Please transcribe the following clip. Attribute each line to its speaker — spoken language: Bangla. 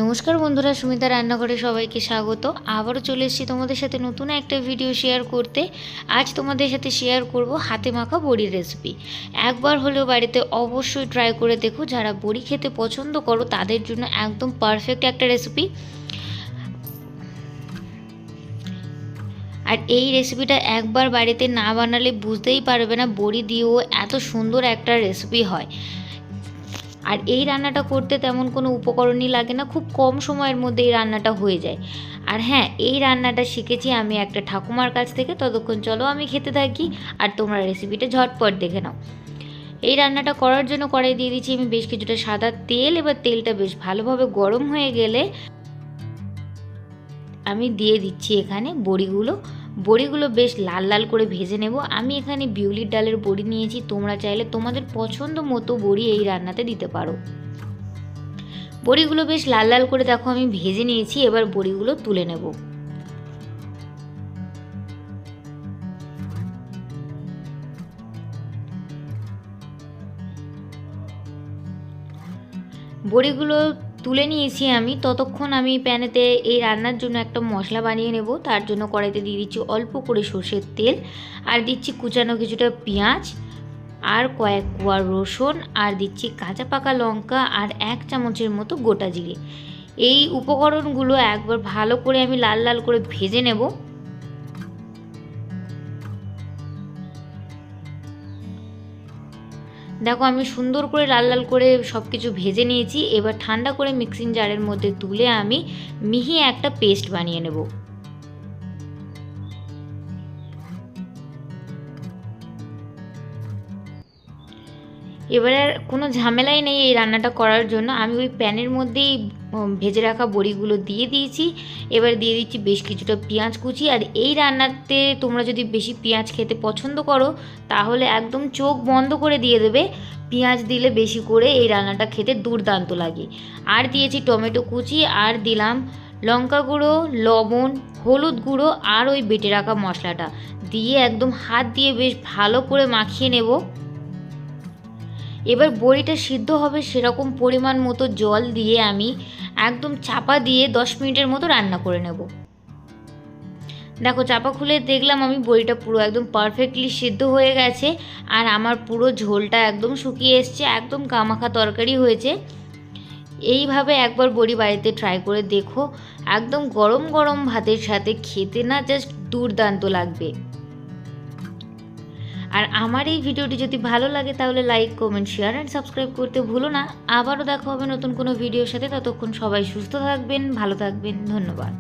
Speaker 1: নমস্কার বন্ধুরা, সুমিতা রান্নাঘরে সবাইকে স্বাগত। আবারও চলে এসেছি তোমাদের সাথে নতুন একটা ভিডিও শেয়ার করতে। আজ তোমাদের সাথে শেয়ার করব হাতে মাখা বড়ির রেসিপি। একবার হলেও বাড়িতে অবশ্যই ট্রাই করে দেখো। যারা বড়ি খেতে পছন্দ করো তাদের জন্য একদম পারফেক্ট একটা রেসিপি। আর এই রেসিপিটা একবার বাড়িতে না বানালে বুঝতেই পারবে না বড়ি দিয়েও এত সুন্দর একটা রেসিপি হয়। আর এই রান্নাটা করতে তেমন কোনো উপকরণই লাগে না, খুব কম সময়ের মধ্যে এই রান্নাটা হয়ে যায়। আর হ্যাঁ, এই রান্নাটা শিখেছি আমি একটা ঠাকুমার কাছ থেকে। ততক্ষণ চলো আমি খেতে থাকি আর তোমরা রেসিপিটা ঝটপট দেখে নাও। এই রান্নাটা করার জন্য কড়াই দিয়ে দিচ্ছি আমি বেশ কিছুটা সাদা তেল। এবার তেলটা বেশ ভালোভাবে গরম হয়ে গেলে আমি দিয়ে দিচ্ছি এখানে বড়িগুলো বেশ লাল লাল করে ভেজে নেব। আমি এখানে বিউলির ডালের বড়ি নিয়েছি, তোমরা চাইলে তোমাদের পছন্দ মতো বড়ি এই রান্নাতে দিতে পারো। বড়িগুলো বেশ লাল লাল করে দেখো আমি ভেজে নিয়েছি। এবার বড়িগুলো তুলে নেব। বড়িগুলো তুলে নিয়েছি আমি। ততক্ষণ আমি প্যানেতে এই রান্নার জন্য একটা মশলা বানিয়ে নেব। তার জন্য কড়াইতে দিয়ে দিচ্ছি অল্প করে সর্ষের তেল, আর দিচ্ছি কুচানো কিছুটা পেঁয়াজ, আর কয়েক কোয়া রসুন, আর দিচ্ছি কাঁচা পাকা লঙ্কা, আর 1 চামচের মতো গোটা জিরে। এই উপকরণগুলো একবার ভালো করে আমি লাল লাল করে ভেজে নেব। দেখো আমি সুন্দর করে লাল লাল করে সব কিছু ভেজে নিয়েছি। এবার ঠান্ডা করে মিক্সিং জারের মধ্যে তুলে আমি মিহি একটা পেস্ট বানিয়ে নেব। এবারে আর কোনো ঝামেলাই নেই এই রান্নাটা করার জন্য। আমি ওই প্যানের মধ্যেই ভেজে রাখা বড়িগুলো দিয়ে দিয়েছি। এবার দিয়ে দিচ্ছি বেশ কিছুটা পেঁয়াজ কুচি। আর এই রান্নাতে তোমরা যদি বেশি পেঁয়াজ খেতে পছন্দ করো তাহলে একদম চোখ বন্ধ করে দিয়ে দেবে। পেঁয়াজ দিলে বেশি করে এই রান্নাটা খেতে দুর্দান্ত লাগে। আর দিয়েছি টমেটো কুচি, আর দিলাম লঙ্কা গুঁড়ো, লবণ, হলুদ গুঁড়ো, আর ওই বেটে রাখা মশলাটা দিয়ে একদম হাত দিয়ে বেশ ভালো করে মাখিয়ে নেব। এবার বড়িটা সিদ্ধ হবে সেরকম পরিমাণ মতো জল দিয়ে আমি একদম চাপা দিয়ে 10 মিনিটের মতো রান্না করে নেব। দেখো চাপা খুলে দেখলাম আমি বড়িটা পুরো একদম পারফেক্টলি সিদ্ধ হয়ে গেছে। আর আমার পুরো ঝোলটা একদম শুকিয়ে এসছে, একদম কামাখা তরকারি হয়েছে। এইভাবে একবার বড়ি বাড়িতে ট্রাই করে দেখো। একদম গরম গরম ভাতের সাথে খেতে না জাস্ট দুর্দান্ত লাগবে। আর আমার এই ভিডিওটি যদি ভালো লাগে তাহলে like, comment, share and subscribe করতে ভুলো না। আবারও দেখা হবে নতুন কোনো ভিডিওর সাথে। ততক্ষণ সবাই সুস্থ থাকবেন, ভালো থাকবেন। ধন্যবাদ।